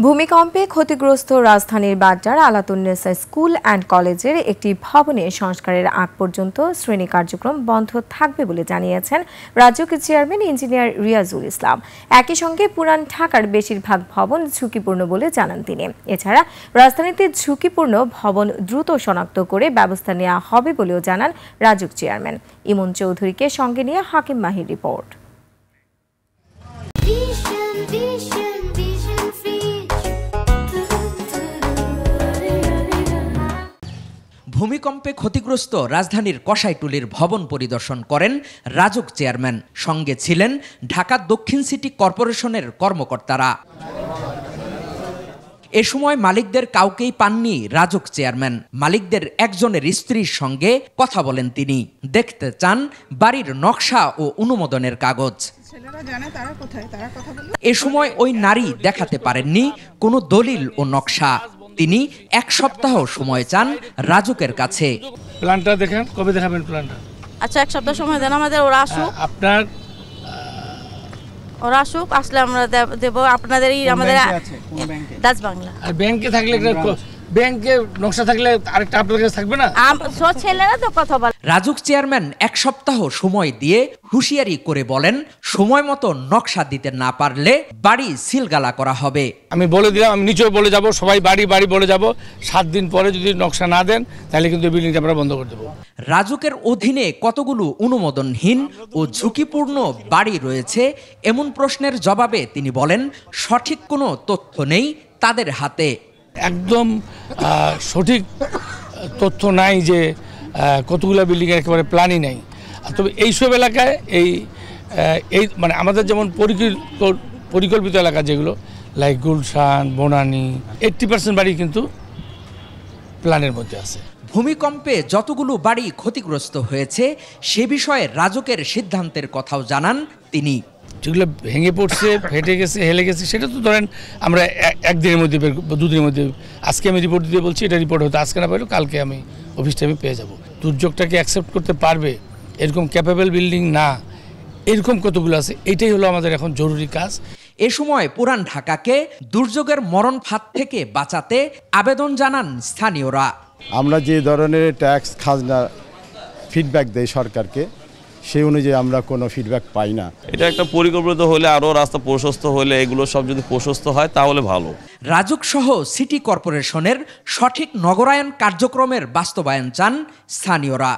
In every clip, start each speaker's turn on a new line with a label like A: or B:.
A: ভূমিকম্পে ক্ষতিগ্রস্ত রাজধানীর বাড্ডার আলাতুন্নেসা স্কুল অ্যান্ড কলেজের একটি ভবনে সংস্কারের আগ পর্যন্ত শ্রেণী কার্যক্রম বন্ধ থাকবে বলে জানিয়েছেন রাজউকের চেয়ারম্যান ইঞ্জিনিয়ার রিয়াজুল ইসলাম। একই সঙ্গে পুরান ঢাকার বেশিরভাগ ভবন ঝুঁকিপূর্ণ বলে জানান তিনি। এছাড়া রাজধানীতে ঝুঁকিপূর্ণ ভবন দ্রুত শনাক্ত করে ব্যবস্থা নেওয়া হবে বলেও জানান রাজউক চেয়ারম্যান। ইমন চৌধুরীকে সঙ্গে নিয়ে হাকিম মাহির রিপোর্ট।
B: ভূমিকম্পে ক্ষতিগ্রস্ত রাজধানীর কসাইটুলীর ভবন পরিদর্শন করেন রাজউক চেয়ারম্যান। সঙ্গে ছিলেন ঢাকা দক্ষিণ সিটি কর্পোরেশনের কর্মকর্তারা। এ সময় মালিকদের কাউকেই পাননি রাজউক চেয়ারম্যান। মালিকদের একজনের স্ত্রীর সঙ্গে কথা বলেন তিনি। দেখতে চান বাড়ির নকশা ও অনুমোদনের কাগজ। এ সময় ওই নারী দেখাতে পারেননি কোনো দলিল ও নকশা। তিনি এক সপ্তাহ সময় চান রাজউকের কাছে।
C: প্ল্যানটা দেখেন, কবে দেখাবেন প্ল্যানটা?
D: আচ্ছা, এক সপ্তাহ সময় দেন আমাদের। ওরা আসুক, ওরা আসুক, আসলে আমরা দেব আপনাদের। আমাদের ডাচ বাংলা
C: আর ব্যাংকে থাকলে, ব্যাংকে নকশা থাকলে আরেকটা আপনাদের কাছে থাকবে না?
D: ছেলেরা তো কথা বলে।
B: রাজউক চেয়ারম্যান এক সপ্তাহ সময় দিয়ে হুঁশিয়ারি করে বলেন, সময় মতো নকশা দিতে না পারলে বাড়ি সিলগালা করা হবে।
C: আমি বলে দিলাম, আমি নিচেও বলে যাব, সবাই বাড়ি বাড়ি বলে যাব, 7 দিন পরে যদি নকশা না দেন তাহলে কিন্তু বিল্ডিংটা আমরা বন্ধ করে দেবো।
B: রাজউকের অধীনে কতগুলো অনুমোদনহীন ও ঝুঁকিপূর্ণ বাড়ি রয়েছে এমন প্রশ্নের জবাবে তিনি বলেন, সঠিক কোনো তথ্য নেই তাদের হাতে।
C: একদম সঠিক তথ্য নাই যে কতগুলো বিল্ডিং একেবারে প্ল্যানই নাই। তবে এইসব এলাকায় এই মানে আমাদের যেমন পরিকল্পিত এলাকা যেগুলো লাইক গুলশান, বনানী, 80% বাড়ি কিন্তু প্ল্যানের মধ্যে আছে।
B: ভূমিকম্পে যতগুলো বাড়ি ক্ষতিগ্রস্ত হয়েছে সে বিষয়ে রাজউকের সিদ্ধান্তের কথাও জানান তিনি।
C: যেগুলো ভেঙে পড়ছে, ফেটে গেছে, হেলে গেছে, সেটা তো ধরেন আমরা একদিনের মধ্যে, 2 দিনের মধ্যে। আজকে আমি রিপোর্ট দিতে বলছি, এটা রিপোর্ট হয়তো আজকে না পারলেও কালকে আমি অফিস টাইমে পেয়ে যাব। দুর্যোগটাকে অ্যাকসেপ্ট করতে পারবে এরকম ক্যাপেবল বিল্ডিং না, এরকম কতগুলো আছে, এটাই হলো আমাদের এখন জরুরি কাজ।
B: এ সময় পুরান ঢাকাকে দুর্যোগের মরণ ফাঁদ থেকে বাঁচাতে আবেদন জানান স্থানীয়রা।
E: আমরা যে ধরনের ট্যাক্স খাজনা ফিডব্যাক দেই সরকারকে, সেই অনুযায়ী আমরা কোনো ফিডব্যাক পাই না।
F: এটা একটা পরিকল্পিত হলে, আরও রাস্তা প্রশস্ত হলে, এগুলো সব যদি প্রশস্ত হয় তাহলে ভালো।
B: রাজউক সহ সিটি কর্পোরেশনের সঠিক নগরায়ন কার্যক্রমের বাস্তবায়ন চান স্থানীয়রা।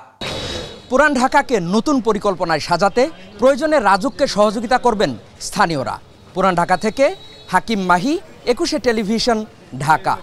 B: পুরান ঢাকাকে নতুন পরিকল্পনায় সাজাতে প্রয়োজনে রাজউককে সহযোগিতা করবেন স্থানীয়রা। পুরান ঢাকা থেকে হাকিম মাহি, 21 টেলিভিশন, ঢাকা।